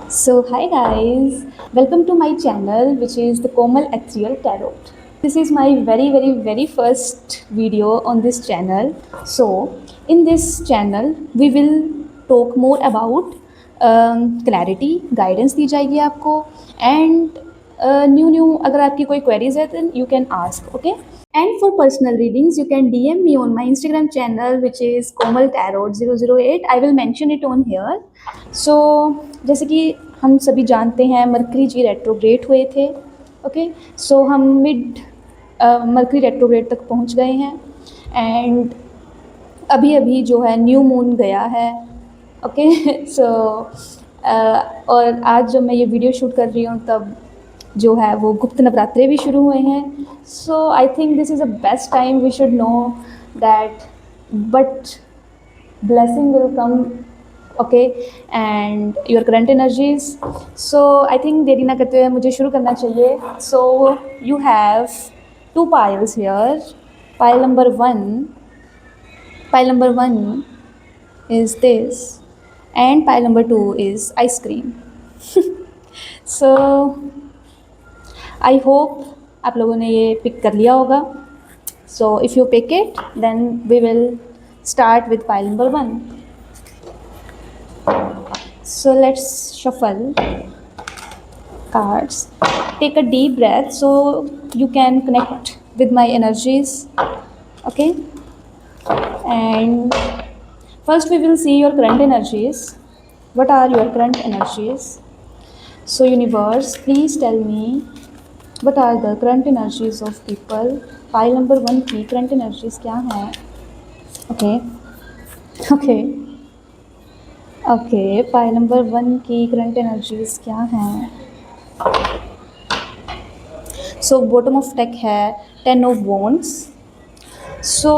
So, hi guys, welcome to my channel, which is the Komal Ethereal Tarot. This is my very first video on this channel. So, in this channel, we will talk more about clarity, guidance दी जाएगी आपको, and new अगर आपकी कोई queries है, then you can ask, okay? And for personal readings, you can DM me on my Instagram channel, which is Komal Tarot 008. I will mention it on here. So, जैसे कि हम सभी जानते हैं मरकरी जी रेट्रोग्रेड हुए थे, okay so हम mid mercury retrograde तक पहुंच गए हैं एंड अभी अभी जो है न्यू मून गया है, ओके सो और आज जब मैं ये वीडियो शूट कर रही हूँ तब जो है वो गुप्त नवरात्रे भी शुरू हुए हैं. So I think this is a best time we should know that but blessing will come, okay, and your current energies. So I think देरी ना करते हुए मुझे शुरू करना चाहिए. So you have two piles here. Pile number one is this and pile number two is ice cream. So I hope आप लोगों ने ये पिक कर लिया होगा. So if you pick it, then we will start with pile number one. So let's shuffle cards. Take a deep breath so you can connect with my energies, okay? And first we will see your current energies. What are your current energies? So universe, please tell me what are the current energies of people. Pile number one की current energies क्या हैं? Okay pile number one की current energies क्या हैं? सो bottom of deck है 10 of wands. So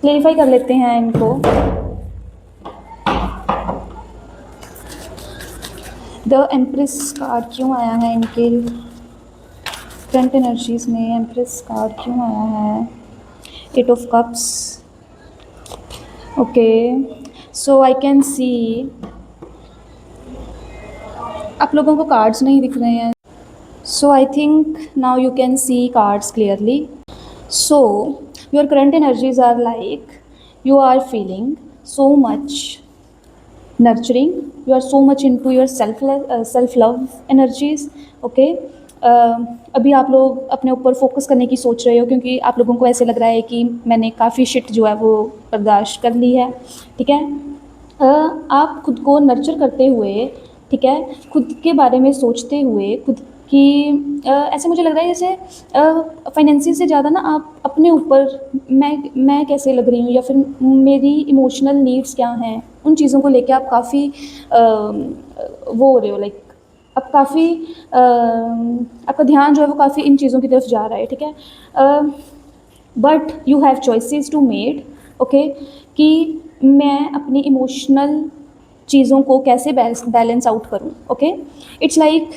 clarify कर लेते हैं इनको. द एम्प्रेस कार्ड क्यों आया है इनके करंट एनर्जीज में? एम्प्रेस कार्ड क्यों आया है? 8 of cups. Okay so I can see आप लोगों को कार्ड्स नहीं दिख रहे हैं. So I think now you can see cards clearly. So your current energies are like you are feeling so much nurturing, you are so much into your self love energies, okay. अभी आप लोग अपने ऊपर focus करने की सोच रहे हो क्योंकि आप लोगों को ऐसे लग रहा है कि मैंने काफ़ी शिट जो है वो बर्दाश्त कर ली है, ठीक है. आप खुद को नर्चर करते हुए, ठीक है, खुद के बारे में सोचते हुए, खुद की ऐसे मुझे लग रहा है जैसे फाइनेंसिस से ज़्यादा ना आप अपने ऊपर मैं कैसे लग रही हूँ या फिर मेरी इमोशनल नीड्स क्या हैं, उन चीज़ों को लेके आप काफ़ी वो हो रहे हो, लाइक अब काफ़ी आपका ध्यान जो है वो काफ़ी इन चीज़ों की तरफ जा रहा है, ठीक है. But you have choices to made, okay, कि मैं अपनी इमोशनल चीज़ों को कैसे बैलेंस आउट करूं, ओके. इट्स लाइक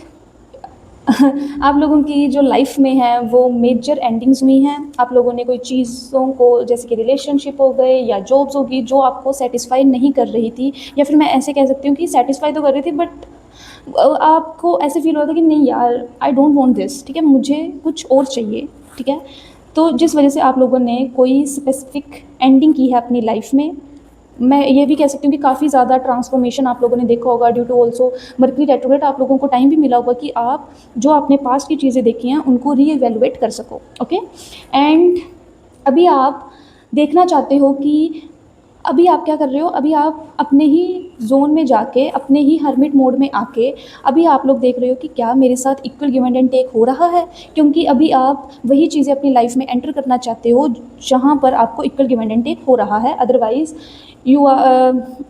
आप लोगों की जो लाइफ में है वो मेजर एंडिंग्स हुई हैं. आप लोगों ने कोई चीज़ों को जैसे कि रिलेशनशिप हो गए या जॉब्स होगी जो आपको सेटिस्फाई नहीं कर रही थी, या फिर मैं ऐसे कह सकती हूँ कि सेटिस्फाई तो कर रही थी बट आपको ऐसे फील हो रहा था कि नहीं यार आई डोंट वांट दिस, ठीक है, मुझे कुछ और चाहिए, ठीक है. तो जिस वजह से आप लोगों ने कोई स्पेसिफिक एंडिंग की है अपनी लाइफ में. मैं ये भी कह सकती हूँ कि काफ़ी ज़्यादा ट्रांसफॉर्मेशन आप लोगों ने देखा होगा due to also Mercury retrograde. आप लोगों को टाइम भी मिला होगा कि आप जो आपने पास्ट की चीज़ें देखी हैं उनको रीएवैल्यूएट कर सको, ओके. एंड अभी आप देखना चाहते हो कि अभी आप क्या कर रहे हो. अभी आप अपने ही जोन में जाके, अपने ही हर्मिट मोड में आके अभी आप लोग देख रहे हो कि क्या मेरे साथ इक्वल गिव एंड टेक हो रहा है, क्योंकि अभी आप वही चीज़ें अपनी लाइफ में एंटर करना चाहते हो जहाँ पर आपको इक्वल गिव एंड टेक हो रहा है. अदरवाइज़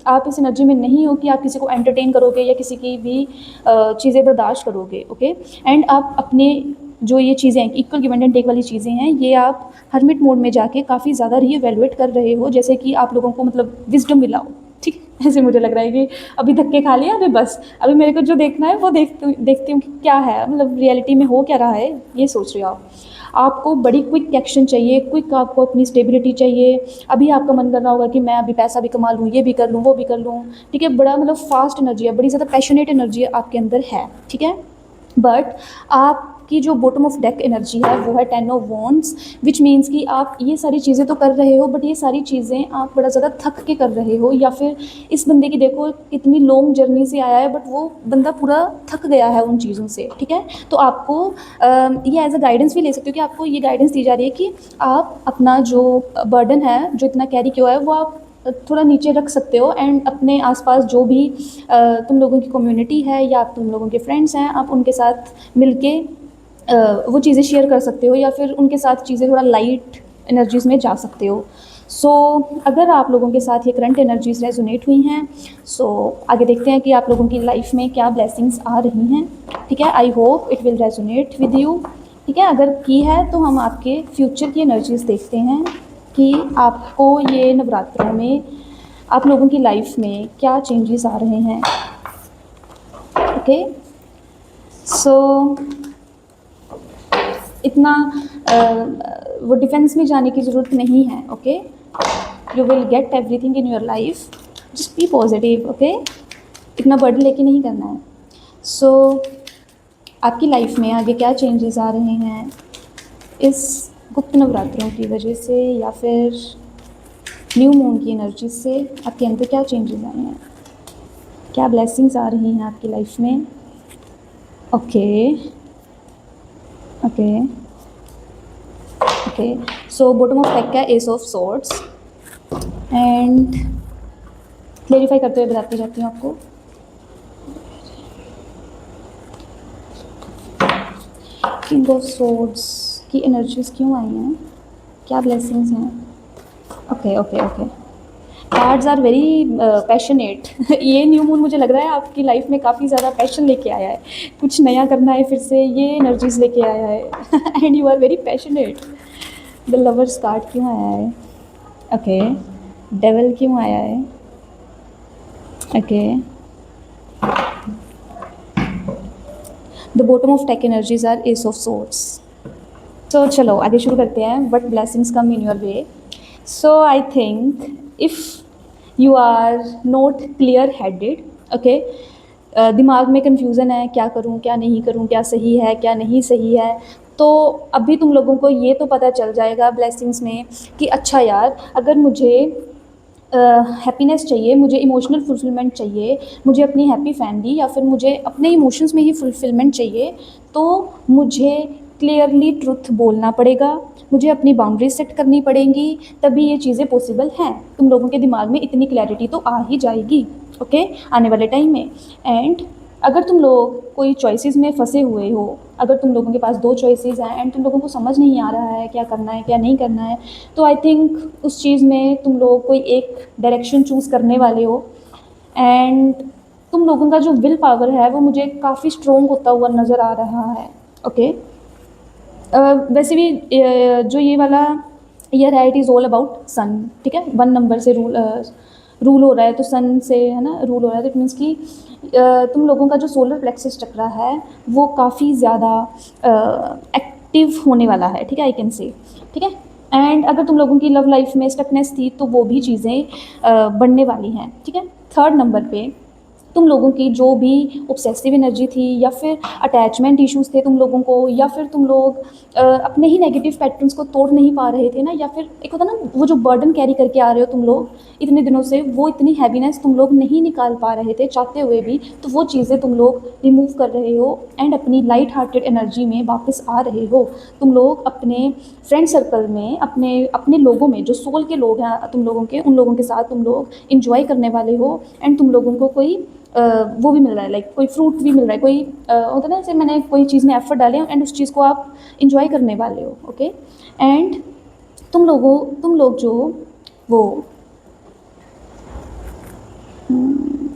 आप इस एनर्जी में नहीं हो कि आप किसी को एंटरटेन करोगे या किसी की भी चीज़ें बर्दाश्त करोगे, ओके. एंड आप अपने जो ये चीज़ें हैं इक्वल गिव एंड टेक वाली चीज़ें हैं, ये आप हर्मिट मोड में जाके काफ़ी ज़्यादा रीएवैल्यूएट कर रहे हो, जैसे कि आप लोगों को मतलब विजडम मिला हो, ठीक. ऐसे मुझे लग रहा है कि अभी धक्के खा लिया, अभी बस अभी मेरे को जो देखना है वो देखती हूँ कि क्या है, मतलब रियलिटी में हो क्या रहा है, ये सोच रहे हो आप. आपको बड़ी क्विक एक्शन चाहिए, क्विक आपको अपनी स्टेबिलिटी चाहिए। अभी आपका मन कर रहा होगा कि मैं अभी पैसा भी कमा लूँ, ये भी कर लूँ, वो भी कर लूँ, ठीक है, बड़ा मतलब फास्ट एनर्जी है, बड़ी ज़्यादा पैशनेट एनर्जी आपके अंदर है, ठीक है। बट आपकी जो बॉटम ऑफ डेक एनर्जी है वो है 10 ऑफ वॉन्ड्स, विच मीन्स कि आप ये सारी चीज़ें तो कर रहे हो, बट ये सारी चीज़ें आप बड़ा ज़्यादा थक के कर रहे हो, या फिर इस बंदे की देखो कितनी लॉन्ग जर्नी से आया है, बट वो बंदा पूरा थक गया है उन चीज़ों से, ठीक है। तो आपको ये एज अ गाइडेंस भी ले सकते हो कि आपको ये गाइडेंस दी जा रही है कि आप अपना जो बर्डन है, जो इतना कैरी किया है, वो आप थोड़ा नीचे रख सकते हो, एंड अपने आसपास जो भी तुम लोगों की कम्युनिटी है या तुम लोगों के फ्रेंड्स हैं, आप उनके साथ मिलके वो चीज़ें शेयर कर सकते हो, या फिर उनके साथ चीज़ें थोड़ा लाइट एनर्जीज़ में जा सकते हो। सो अगर आप लोगों के साथ ये करंट एनर्जीज़ रेजोनेट हुई हैं, सो आगे देखते हैं कि आप लोगों की लाइफ में क्या ब्लेसिंग्स आ रही हैं, ठीक है। आई hope it will resonate with you, ठीक है। अगर की है तो हम आपके फ्यूचर की एनर्जीज़ देखते हैं कि आपको ये नवरात्रों में आप लोगों की लाइफ में क्या चेंजेस आ रहे हैं, ओके। सो इतना वो डिफेंस में जाने की ज़रूरत नहीं है, okay. You will get everything in your life, just be positive, okay. इतना बर्डन लेके नहीं करना है। सो आपकी लाइफ में आगे क्या चेंजेस आ रहे हैं इस गुप्त नवरात्रों की वजह से, या फिर न्यू मून की एनर्जी से आपके अंदर क्या चेंजेस आए हैं, क्या ब्लेसिंग्स आ रही हैं आपकी लाइफ में, okay okay okay. So bottom of deck का ace of swords, and clarify करते हुए बताती जाती हूँ आपको। किंग ऑफ सॉर्ड्स की एनर्जीज क्यों आई हैं, क्या ब्लेसिंग्स हैं, okay okay okay. Cards are very passionate. ये न्यू मून मुझे लग रहा है आपकी लाइफ में काफ़ी ज़्यादा पैशन लेके आया है, कुछ नया करना है फिर से, ये एनर्जीज लेके आया है and you are very passionate. The lovers card क्यों आया है, ओके। डेविल क्यों आया है, okay. The bottom of deck energies are ace of swords. So चलो आगे शुरू करते हैं, what blessings come in your way. So I think if you are not clear headed, okay, दिमाग में कन्फ्यूज़न है, क्या करूँ क्या नहीं करूँ, क्या सही है क्या नहीं सही है, तो अभी तुम लोगों को ये तो पता चल जाएगा ब्लेसिंग्स में कि अच्छा यार, अगर मुझे हैप्पीनेस चाहिए, मुझे इमोशनल फुलफिलमेंट चाहिए, मुझे अपनी हैप्पी फैमिली या फिर मुझे अपने इमोशंस में ही फुलफिलमेंट चाहिए, तो मुझे क्लियरली ट्रुथ बोलना पड़ेगा, मुझे अपनी बाउंड्री सेट करनी पड़ेंगी, तभी ये चीज़ें पॉसिबल हैं। तुम लोगों के दिमाग में इतनी क्लैरिटी तो आ ही जाएगी, ओके, आने वाले टाइम में। एंड अगर तुम लोग कोई चॉइसेस में फंसे हुए हो, अगर तुम लोगों के पास दो चॉइसेस हैं एंड तुम लोगों को समझ नहीं आ रहा है क्या करना है क्या नहीं करना है, तो आई थिंक उस चीज़ में तुम लोग कोई एक डायरेक्शन चूज़ करने वाले हो, एंड तुम लोगों का जो विल पावर है वो मुझे काफ़ी स्ट्रॉन्ग होता हुआ नज़र आ रहा है, ओके। वैसे भी जो ये वाला ईयर है, it is all about sun, ठीक है, 1 नंबर से रूल हो रहा है, तो सन से है ना रूल हो रहा है, तो इट मीन्स कि तुम लोगों का जो सोलर प्लेक्सस चक्रा है वो काफ़ी ज़्यादा एक्टिव होने वाला है, ठीक है, आई कैन से, ठीक है। एंड अगर तुम लोगों की लव लाइफ में स्टकनेस थी तो वो भी चीज़ें बढ़ने वाली हैं, ठीक है। 3rd नंबर पे तुम लोगों की जो भी ऑब्सेसिव एनर्जी थी, या फिर अटैचमेंट इश्यूज़ थे तुम लोगों को, या फिर तुम लोग अपने ही नेगेटिव पैटर्न्स को तोड़ नहीं पा रहे थे ना, या फिर एक होता ना वो जो बर्डन कैरी करके आ रहे हो तुम लोग इतने दिनों से, वो इतनी हैवीनेस तुम लोग नहीं निकाल पा रहे थे चाहते हुए भी, तो वो चीज़ें तुम लोग रिमूव कर रहे हो एंड अपनी लाइट हार्टेड एनर्जी में वापस आ रहे हो। तुम लोग अपने फ्रेंड सर्कल में, अपने अपने लोगों में जो सोल के लोग हैं तुम लोगों के, उन लोगों के साथ तुम लोग इंजॉय करने वाले हो, एंड तुम लोगों को कोई वो भी मिल रहा है, लाइक कोई फ्रूट भी मिल रहा है, कोई होता है ना, जैसे मैंने कोई चीज़ में एफर्ट डाले एंड उस चीज़ को आप इंजॉय करने वाले हो, ओके। एंड तुम लोग जो वो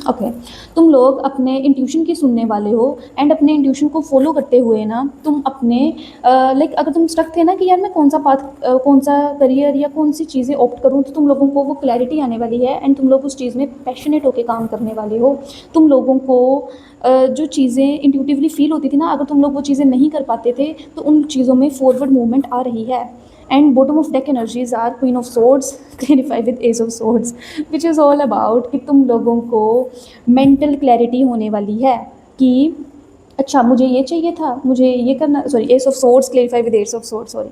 ओके तुम लोग अपने इंट्यूशन की सुनने वाले हो एंड अपने इंट्यूशन को फॉलो करते हुए ना तुम अपने लाइक अगर तुम स्टक थे ना कि यार मैं कौन सा पाथ कौन सा करियर या कौन सी चीज़ें ऑप्ट करूँ, तो तुम लोगों को वो क्लैरिटी आने वाली है एंड तुम लोग उस चीज़ में पैशनेट होकर काम करने वाले हो। तुम लोगों को जो चीज़ें इंट्यूटिवली फील होती थी ना, अगर तुम लोग वो चीज़ें नहीं कर पाते थे तो उन चीज़ों में फॉरवर्ड मूवमेंट आ रही है। And bottom of deck energies are queen of swords clarify with ace of swords which is all about कि तुम लोगों को मेंटल क्लैरिटी होने वाली है कि अच्छा मुझे ये चाहिए था, मुझे ये करना, sorry S of swords clarify with ace of swords, sorry.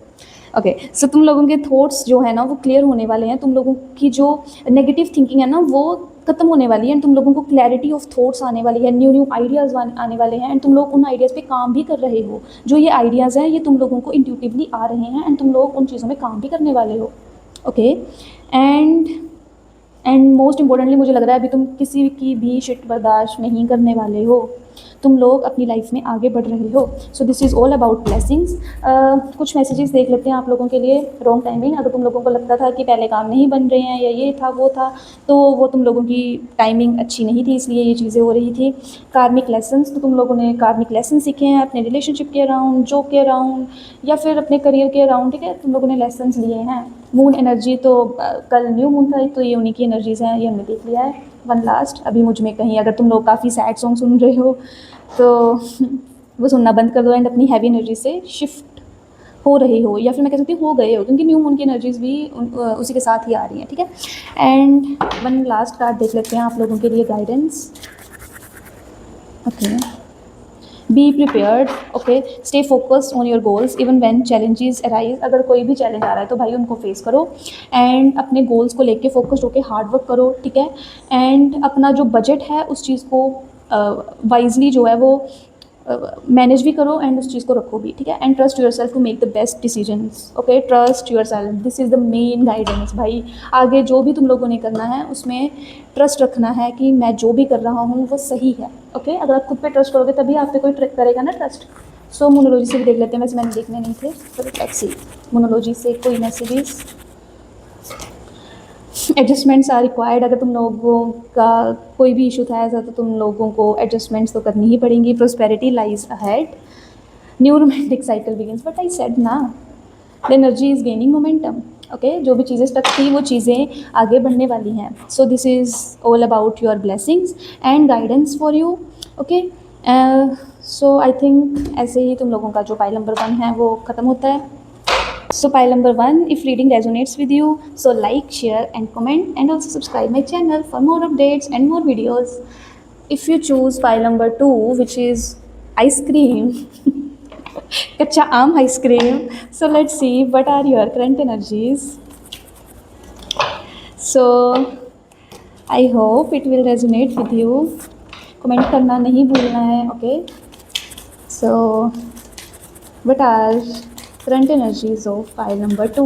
Okay so तुम लोगों के थॉट्स जो है ना वो क्लियर होने वाले हैं, तुम लोगों की जो नेगेटिव थिंकिंग है ना वो खत्म होने वाली है एंड तुम लोगों को क्लैरिटी ऑफ थॉट्स आने वाली है, न्यू न्यू आइडियाज़ आने वाले हैं एंड तुम लोग उन आइडियाज़ पे काम भी कर रहे हो। जो ये आइडियाज़ हैं ये तुम लोगों को इंट्यूटिवली आ रहे हैं एंड तुम लोग उन चीज़ों में काम भी करने वाले हो। ओके एंड मोस्ट इंपॉर्टेंटली मुझे लग रहा है अभी तुम किसी की भी शिट बर्दाश्त नहीं करने वाले हो, तुम लोग अपनी लाइफ में आगे बढ़ रहे हो। So this is all about blessings. कुछ मैसेजेस देख लेते हैं आप लोगों के लिए। रॉन्ग टाइमिंग, अगर तुम लोगों को लगता था कि पहले काम नहीं बन रहे हैं या ये था वो था, तो वो तुम लोगों की टाइमिंग अच्छी नहीं थी इसलिए ये चीज़ें हो रही थी। कार्मिक लेसन्स, तो तुम लोगों ने कार्मिक लेसन सीखे हैं अपने रिलेशनशिप के अराउंड, जॉब के अराउंड या फिर अपने करियर के अराउंड, ठीक है, तुम लोगों ने लेसन्स लिए हैं। मून एनर्जी, तो कल न्यू मून था तो ये उन्हीं की एनर्जीज़ हैं, ये हमने देख लिया है। वन लास्ट, अभी मुझ में कहीं अगर तुम लोग काफ़ी सैड सॉन्ग सुन रहे हो तो वो सुनना बंद कर दो एंड अपनी हैवी एनर्जी से शिफ्ट हो रहे हो या फिर मैं कह सकती हूँ हो गए हो, क्योंकि न्यू मून की एनर्जीज़ भी उसी के साथ ही आ रही हैं, ठीक है। एंड वन लास्ट कार्ड देख लेते हैं आप लोगों के लिए, guidance. Okay, be prepared, okay, stay focused on your goals even when challenges arise. अगर कोई भी चैलेंज आ रहा है तो भाई उनको फेस करो एंड अपने गोल्स को लेके फोकस्ड होकर हार्ड वर्क करो, ठीक है। एंड अपना जो बजट है उस चीज़ को वाइजली जो है वो मैनेज भी करो एंड उस चीज़ को रखो भी, ठीक है। And trust yourself to make the best decisions, okay, trust yourself, this is the main guidance भाई। आगे जो भी तुम लोगों ने करना है उसमें ट्रस्ट रखना है कि मैं जो भी कर रहा हूँ वो सही है, ओके। अगर आप खुद पे ट्रस्ट करोगे तभी आप पे कोई ट्रिक करेगा ना ट्रस्ट। सो मोनोलॉजी से भी देख लेते हैं, वैसे मैंने देखने नहीं थे, तो लेट्स सी मोनोलॉजी से कोई मैसेजेस। एडजस्टमेंट्स आर रिक्वायर्ड, अगर तुम लोगों का कोई भी इशू था ऐसा तो तुम लोगों को एडजस्टमेंट्स तो करनी ही पड़ेंगी। Prosperity lies ahead, new romantic cycle begins, but I said ना the energy is gaining momentum, okay. जो भी चीज़ें स्टक थी वो चीज़ें आगे बढ़ने वाली हैं। So this is all about your blessings and guidance for you, okay. So I think ऐसे ही तुम लोगों का जो पाइल नंबर 1 है वो ख़त्म होता है। So pile number 1, if reading resonates with you, so like, share and comment and also subscribe my channel for more updates and more videos. If you choose pile number 2, which is ice cream, kacha aam ice cream, so let's see what are your current energies. So I hope it will resonate with you. Comment करना नहीं भूलना है, okay. So what are current energies of pile number 2?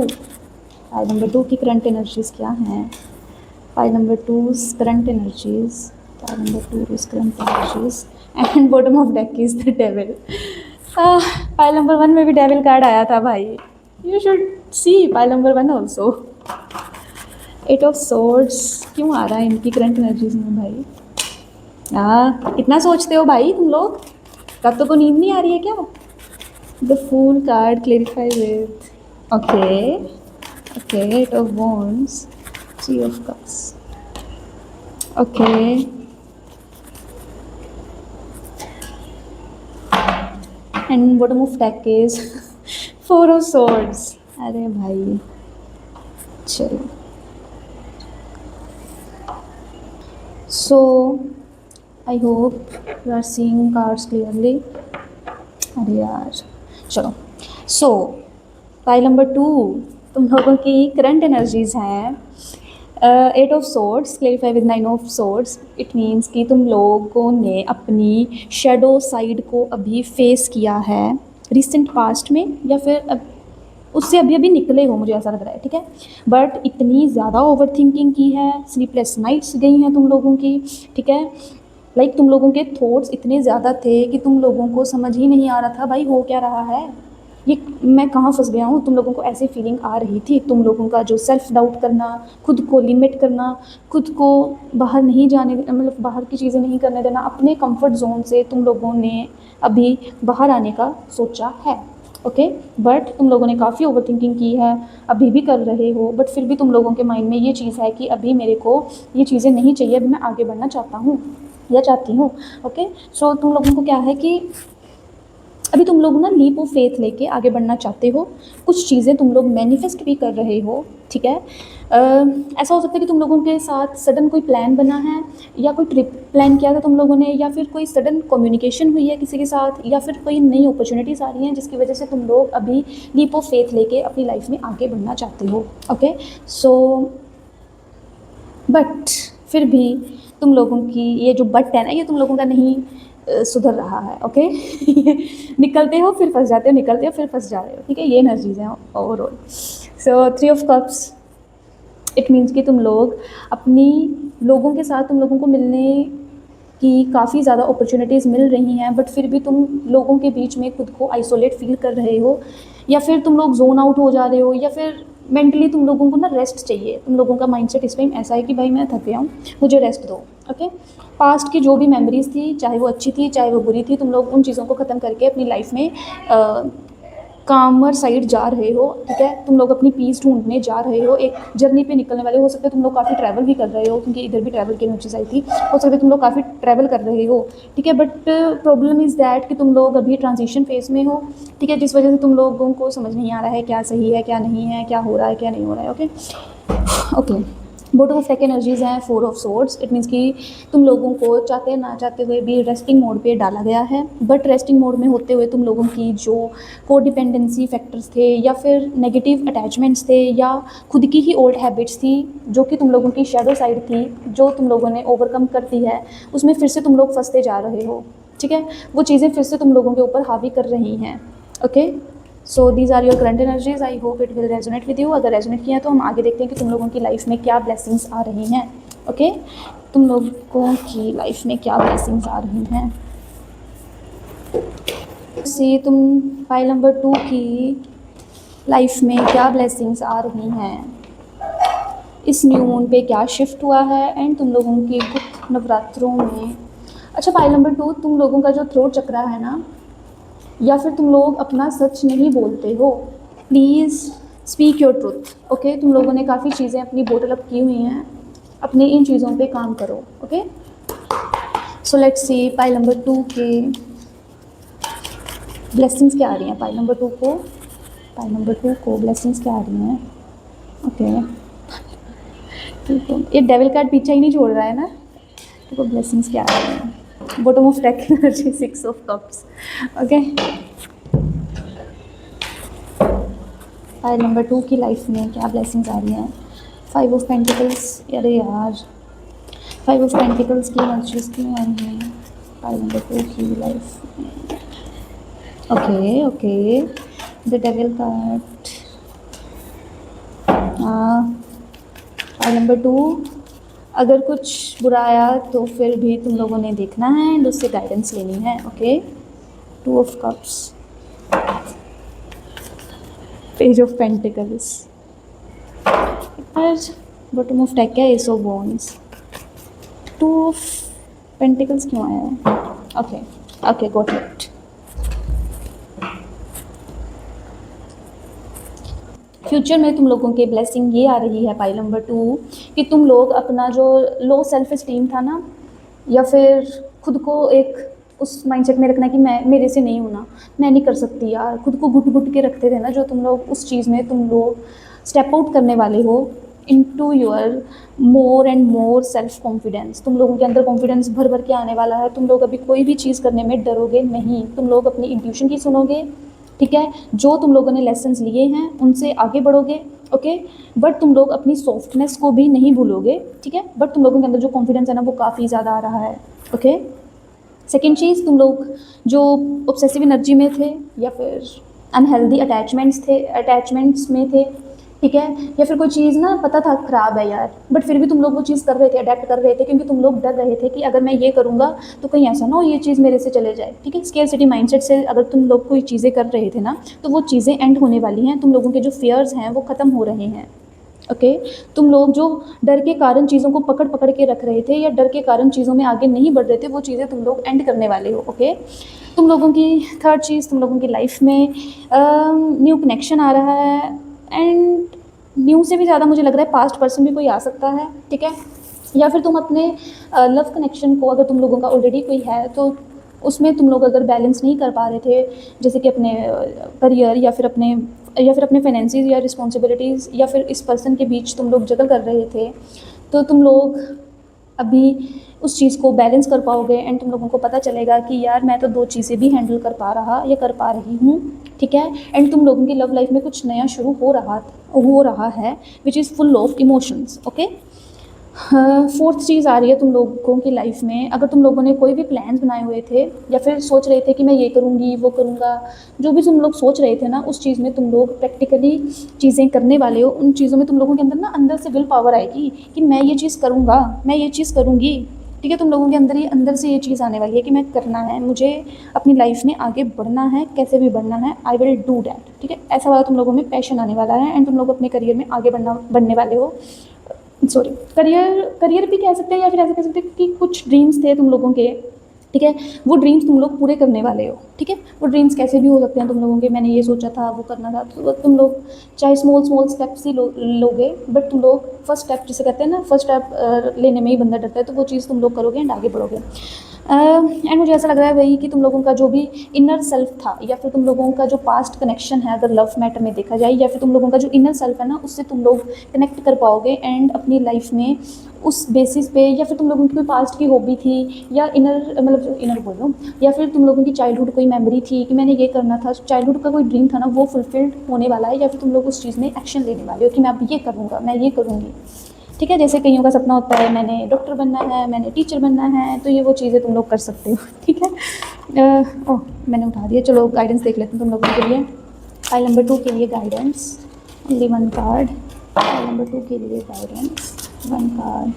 Pile number 2 की current energies क्या हैं? Pile number 2's current energies, pile number 2's current energies and bottom of deck is the devil. Pile number 1 में भी devil card आया था भाई, you should see pile number 1 also. 8 of swords क्यों आ रहा है इनकी करंट एनर्जीज में भाई? कितना सोचते हो भाई तुम लोग? रातों को नींद नहीं आ रही है क्या? The Fool card clarify with, okay, 8 of Wands, 3 of Cups, okay, and bottom of deck is 4 of Swords. अरे भाई चलो, so I hope you are seeing cards clearly. अरे यार चलो, सो पाइल नंबर 2 तुम लोगों की करंट एनर्जीज़ हैं 8 of swords clarify with 9 of swords. It means कि तुम लोगों ने अपनी शेडो साइड को अभी फेस किया है रिसेंट पास्ट में या फिर अब उससे अभी निकले हो, मुझे ऐसा लग रहा है, ठीक है। बट इतनी ज़्यादा ओवर थिंकिंग की है, स्लीपलेस नाइट्स गई हैं तुम लोगों की, ठीक है। लाइक तुम लोगों के थॉट्स इतने ज़्यादा थे कि तुम लोगों को समझ ही नहीं आ रहा था भाई हो क्या रहा है, ये मैं कहाँ फंस गया हूँ, तुम लोगों को ऐसी फीलिंग आ रही थी। तुम लोगों का जो सेल्फ डाउट करना, खुद को लिमिट करना, खुद को बाहर नहीं जाने, मतलब बाहर की चीज़ें नहीं करने देना, अपने कंफर्ट जोन से तुम लोगों ने अभी बाहर आने का सोचा है। ओके, बट तुम लोगों ने काफ़ी ओवर थिंकिंग की है, अभी भी कर रहे हो, बट फिर भी तुम लोगों के माइंड में ये चीज़ है कि अभी मेरे को ये चीज़ें नहीं चाहिए, अभी मैं आगे बढ़ना चाहता हूँ या चाहती हूँ। ओके, सो तुम लोगों को क्या है कि अभी तुम लोग ना लीप ऑफ फेथ लेके आगे बढ़ना चाहते हो, कुछ चीज़ें तुम लोग मैनिफेस्ट भी कर रहे हो, ठीक है। ऐसा हो सकता है कि तुम लोगों के साथ सडन कोई प्लान बना है, या कोई ट्रिप प्लान किया था तुम लोगों ने, या फिर कोई सडन कम्युनिकेशन हुई है किसी के साथ, या फिर कोई नई अपॉर्चुनिटीज़ आ रही हैं जिसकी वजह से तुम लोग अभी लीप ऑफ फेथ लेके अपनी लाइफ में आगे बढ़ना चाहते हो। ओके, सो बट फिर भी तुम लोगों की ये जो बट है ना, ये तुम लोगों का नहीं सुधर रहा है। ओके निकलते हो फिर फंस जाते हो, निकलते हो फिर फंस जा रहे हो, ठीक है, ये एनर्जीज हैं overall. So 3 of cups, it means कि तुम लोग अपनी लोगों के साथ, तुम लोगों को मिलने की काफ़ी ज़्यादा अपॉर्चुनिटीज़ मिल रही हैं, बट फिर भी तुम लोगों के बीच में खुद को आइसोलेट फील कर रहे हो, या फिर तुम लोग जोन आउट हो जा रहे हो, या फिर मेंटली तुम लोगों को ना रेस्ट चाहिए। तुम लोगों का माइंडसेट इस टाइम ऐसा है कि भाई मैं थक गया हूँ, मुझे रेस्ट दो। ओके, पास्ट की जो भी मेमोरीज थी, चाहे वो अच्छी थी चाहे वो बुरी थी, तुम लोग उन चीज़ों को ख़त्म करके अपनी लाइफ में कामर साइड जा रहे हो, ठीक है। तुम लोग अपनी पीस ढूंढने जा रहे हो, एक जर्नी पे निकलने वाले हो सकते हैं। तुम लोग काफ़ी ट्रैवल भी कर रहे हो, क्योंकि इधर भी ट्रैवल की एनर्जीज आई थी, हो सकता है तुम लोग काफ़ी ट्रैवल कर रहे हो, ठीक है। बट प्रॉब्लम इज़ दैट कि तुम लोग अभी ट्रांजिशन फेज में हो, ठीक है, जिस वजह से तुम लोगों को समझ नहीं आ रहा है क्या सही है क्या नहीं है, क्या हो रहा है क्या नहीं हो रहा है। Okay okay, bottom of deck energies हैं 4 ऑफ सोर्ड्स। इट मीन्स कि तुम लोगों को चाहते ना चाहते हुए भी रेस्टिंग मोड पे डाला गया है, बट रेस्टिंग मोड में होते हुए तुम लोगों की जो को डिपेंडेंसी फैक्टर्स थे, या फिर नेगेटिव अटैचमेंट्स थे, या खुद की ही ओल्ड हैबिट्स थी जो कि तुम लोगों की शेडो साइड थी, जो तुम लोगों ने ओवरकम कर दी है, उसमें फिर से तुम लोग फंसते जा रहे हो, ठीक है। वो चीज़ें फिर से तुम लोगों के ऊपर हावी कर रही हैं। Okay, so these are your current energies, I hope it will resonate with you. अगर रेजोनेट किया तो हम आगे देखते हैं कि तुम लोगों की लाइफ में क्या ब्लेसिंग्स आ रही हैं। ओके, तुम लोगों की लाइफ में क्या ब्लेसिंग्स आ रही हैं। सी तुम फाइल नंबर 2 की लाइफ में क्या ब्लेसिंग्स आ रही हैं, इस न्यू मून पे क्या शिफ्ट हुआ है, एंड तुम लोगों के गुप्त नवरात्रों में। अच्छा, फाइल नंबर 2, तुम लोगों का जो थ्रोट चक्रा है ना, या फिर तुम लोग अपना सच नहीं बोलते हो, please speak your truth. Okay, तुम लोगों ने काफ़ी चीज़ें अपनी बोटल अप की हुई हैं, अपनी इन चीज़ों पे काम करो। Okay, so let's see pile number 2 के ब्लेसिंग्स क्या आ रही हैं। पाइल नंबर 2 को ब्लेसिंग्स क्या आ रही हैं। ओके, ये डेविल कार्ड पीछा ही नहीं छोड़ रहा है ना, देखो ब्लेसिंग्स क्या आ रही हैं। Bottom of deck energy 6 of cups. Okay, file number 2 की लाइफ में क्या ब्लेसिंग्स आ रही हैं। 5 ऑफ पेंटिकल्स, अरे यार 5 ऑफ पेंटिकल्स की एनर्जीज क्यों आ रही हैं फाइल नंबर 2 की लाइफ में। Okay, the devil card. File number 2, अगर कुछ बुरा आया तो फिर भी तुम लोगों ने देखना है एंड उससे गाइडेंस लेनी है। Okay, 2 of cups, page of pentacles, और बॉटम ऑफ डेक है S of wands. 2 of pentacles क्यों आया है। Okay got it. फ्यूचर में तुम लोगों के ब्लेसिंग ये आ रही है पाइल नंबर 2 कि तुम लोग अपना जो लो सेल्फ इस्टीम था ना, या फिर खुद को एक उस माइंडसेट में रखना कि मैं मेरे से नहीं होना, मैं नहीं कर सकती यार, खुद को घुट घुट के रखते थे ना, जो तुम लोग उस चीज़ में तुम लोग स्टेप आउट करने वाले हो into your more and more self confidence. तुम लोगों के अंदर कॉन्फिडेंस भर भर के आने वाला है। तुम लोग अभी कोई भी चीज़ करने में डरोगे नहीं, तुम लोग अपनी इंट्यूशन की सुनोगे, ठीक है। जो तुम लोगों ने लेसन्स लिए हैं उनसे आगे बढ़ोगे। ओके, बट तुम लोग अपनी सॉफ्टनेस को भी नहीं भूलोगे, ठीक है। बट तुम लोगों के अंदर जो कॉन्फिडेंस है ना, वो काफ़ी ज़्यादा आ रहा है। ओके, सेकेंड चीज़, तुम लोग जो ऑब्सेसिव एनर्जी में थे, या फिर अनहेल्दी अटैचमेंट्स में थे, ठीक है। या फिर कोई चीज़ ना पता था ख़राब है यार, बट फिर भी तुम लोग वो चीज़ कर रहे थे, अडेप्ट कर रहे थे, क्योंकि तुम लोग डर रहे थे कि अगर मैं ये करूँगा तो कहीं ऐसा ना हो ये चीज़ मेरे से चले जाए। ठीक है, स्केर्सिटी माइंडसेट से अगर तुम लोग कोई चीज़ें कर रहे थे ना, तो वो चीज़ें एंड होने वाली हैं, तुम लोगों के जो फियर्स हैं वो ख़त्म हो रहे हैं। ओके, तुम लोग जो डर के कारण चीज़ों को पकड़ पकड़ के रख रहे थे या डर के कारण चीज़ों में आगे नहीं बढ़ रहे थे, वो चीज़ें तुम लोग एंड करने वाले हो। ओके, तुम लोगों की थर्ड चीज़, तुम लोगों की लाइफ में न्यू कनेक्शन आ रहा है, एंड न्यू से भी ज़्यादा मुझे लग रहा है पास्ट पर्सन भी कोई आ सकता है। ठीक है, या फिर तुम अपने लव कनेक्शन को, अगर तुम लोगों का ऑलरेडी कोई है तो उसमें तुम लोग अगर बैलेंस नहीं कर पा रहे थे, जैसे कि अपने करियर या फिर अपने फाइनेंसिस या रिस्पॉन्सिबिलिटीज़, या फिर इस पर्सन के बीच तुम लोग जगल कर रहे थे, तो तुम लोग अभी उस चीज़ को बैलेंस कर पाओगे, एंड तुम लोगों को पता चलेगा कि यार मैं तो दो चीज़ें भी हैंडल कर पा रहा या कर पा रही हूँ। ठीक है, एंड तुम लोगों की लव लाइफ में कुछ नया शुरू हो रहा है which is full of emotions. Okay, fourth चीज़ आ रही है तुम लोगों की लाइफ में, अगर तुम लोगों ने कोई भी प्लान्स बनाए हुए थे या फिर सोच रहे थे कि मैं ये करूँगी वो करूँगा, जो भी तुम लोग सोच रहे थे ना, उस चीज़ में तुम लोग प्रैक्टिकली चीज़ें करने वाले हो। उन चीज़ों में तुम लोगों के अंदर ना अंदर से विल पावर आएगी कि मैं ये चीज़ करूँगा, मैं ये चीज़ करूँगी। ठीक है, तुम लोगों के अंदर से ये चीज़ आने वाली है कि मैं करना है, मुझे अपनी लाइफ में आगे बढ़ना है, कैसे भी बढ़ना है, आई विल डू डैट। ठीक है, ऐसा वाला तुम लोगों में पैशन आने वाला है, एंड तुम लोग अपने करियर में आगे बढ़ने वाले हो। सॉरी, करियर भी कह सकते हैं, या फिर ऐसे कह सकते हैं कि कुछ ड्रीम्स थे तुम लोगों के। ठीक है, वो ड्रीम्स तुम लोग पूरे करने वाले हो। ठीक है, वो ड्रीम्स कैसे भी हो सकते हैं तुम लोगों के, मैंने ये सोचा था, वो करना था, तो तुम लोग चाहे स्मॉल स्टेप्स ही लोगे, बट तुम लोग फर्स्ट स्टेप जिसे कहते हैं ना, फर्स्ट स्टेप लेने में ही बंदा डरता है, तो वो चीज़ तुम लोग करोगे एंड आगे बढ़ोगे। एंड मुझे ऐसा लग रहा है वही कि तुम लोगों का जो भी इनर सेल्फ था, या फिर तुम लोगों का जो पास्ट कनेक्शन है अगर लव मैटर में देखा जाए, या फिर तुम लोगों का जो इनर सेल्फ है ना, उससे तुम लोग कनेक्ट कर पाओगे, एंड अपनी लाइफ में उस बेसिस पे, या फिर तुम लोगों की कोई पास्ट की हॉबी थी, या इनर बोल रहा हूँ, या फिर तुम लोगों की चाइल्डहुड कोई मेमोरी थी कि मैंने ये करना था, चाइल्डहुड का कोई ड्रीम था ना, वो फुलफिल्ड होने वाला है, या फिर तुम लोग उस चीज़ में एक्शन लेने वाले हो कि मैं अब ये करूँगा, मैं ये करूँगी। ठीक है, जैसे कईयों का सपना होता है मैंने डॉक्टर बनना है, मैंने टीचर बनना है, तो ये वो चीज़ें तुम लोग कर सकते हो। ठीक है, ओह मैंने उठा दिया, चलो गाइडेंस देख लेते हैं तुम लोगों के लिए। फाइल नंबर 2 के लिए guidance, only 1 card. File number 2 के लिए गाइडेंस, 1 कार्ड।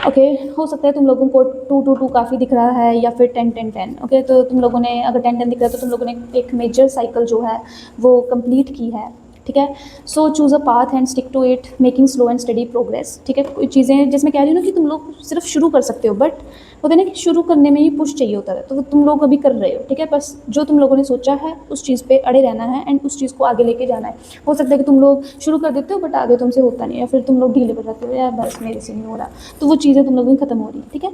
ओके, हो सकता है तुम लोगों को 2 2 2 काफ़ी दिख रहा है, या फिर 10 10 10। ओके, तो तुम लोगों ने अगर 10 10 दिख रहा है तो तुम लोगों ने एक मेजर साइकिल जो है वो कंप्लीट की है। ठीक है, so choose a path and stick to it, making slow and steady progress. ठीक है, कोई चीज़ें जिसमें कह रही हूँ ना कि तुम लोग सिर्फ शुरू कर सकते हो, बट होता है ना कि शुरू करने में ही पुश चाहिए होता है, तो तुम लोग अभी कर रहे हो। ठीक है, बस जो तुम लोगों ने सोचा है उस चीज़ पे अड़े रहना है, एंड उस चीज़ को आगे लेके जाना है। हो सकता है कि तुम लोग शुरू कर देते हो बट आगे तुमसे होता नहीं, या फिर तुम लोग ढीले पड़ जाते हो, यार बस मेरे से नहीं हो रहा, तो वो चीज़ें तुम लोगों की ख़त्म हो रही। ठीक है,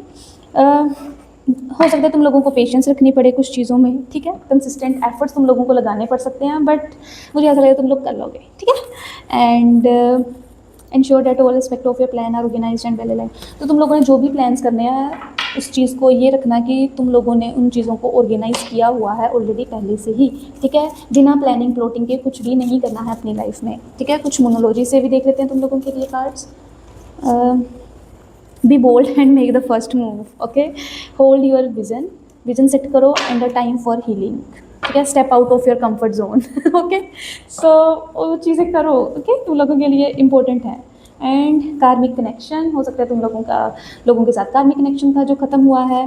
हो सकता है तुम लोगों को पेशेंस रखनी पड़े कुछ चीज़ों में। ठीक है, कंसिस्टेंट एफर्ट्स तुम लोगों को लगाने पड़ सकते हैं, बट मुझे ऐसा लगता है तुम लोग कर लोगे। ठीक है, and ensure that all aspect of your plan are organised and well aligned. तो तुम लोगों ने जो भी प्लान्स करने हैं, उस चीज़ को ये रखना कि तुम लोगों ने उन चीज़ों को ऑर्गेनाइज किया हुआ है ऑलरेडी पहले से ही। ठीक है, बिना प्लानिंग प्लॉटिंग के कुछ भी नहीं करना है अपनी लाइफ में। ठीक है, कुछ मोनोलॉजी से भी देख लेते हैं तुम लोगों के लिए cards. Be bold and make the first move. Okay, hold your vision set करो, and the time for healing. ठीक है, step out of your comfort zone. Okay, so वो चीज़ें करो। ओके, तुम लोगों के लिए इंपॉर्टेंट है। एंड कार्मिक कनेक्शन, हो सकता है तुम लोगों के साथ कार्मिक कनेक्शन था जो ख़त्म हुआ है।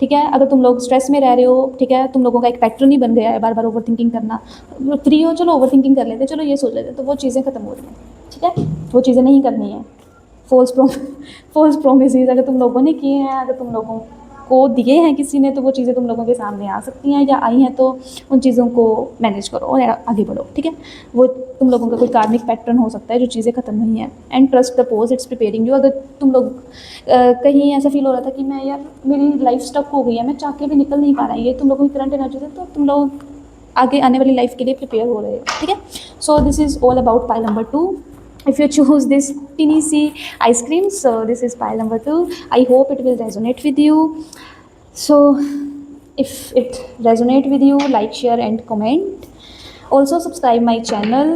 ठीक है, अगर तुम लोग स्ट्रेस में रह रहे हो, ठीक है, तुम लोगों का एक पैटर्न ही बन गया है बार बार ओवर थिंकिंग करना, फ्री हो चलो ओवर थिंकिंग कर लेते, चलो ये सोच लेते, तो वो चीज़ें ख़त्म हो रही हैं। ठीक है, वो चीज़ें नहीं करनी है। फॉल्स प्रोमिसेस अगर तुम लोगों ने किए हैं, अगर तुम लोगों को दिए हैं किसी ने, तो वो चीज़ें तुम लोगों के सामने आ सकती हैं, या आई हैं, तो उन चीज़ों को मैनेज करो और आगे बढ़ो। ठीक है, वो तुम लोगों का कोई कार्मिक पैटर्न हो सकता है जो चीज़ें ख़त्म हुई हैं। And trust the pose, it's preparing you. अगर तुम लोग कहीं ऐसा फील हो रहा था कि मैं यार मेरी लाइफ स्टक हो गई है, मैं चाह के भी निकल नहीं पा रहा है, ये तुम लोगों की करंट एनर्जी है, तो तुम लोग आगे आने वाली लाइफ के लिए प्रिपेयर हो रहे हो। ठीक है, so this is all about pile number 2. If you choose this teeny C ice cream, so this is pile number 2. I hope it will resonate with you. So if it resonate with you, like, share and comment. Also subscribe my channel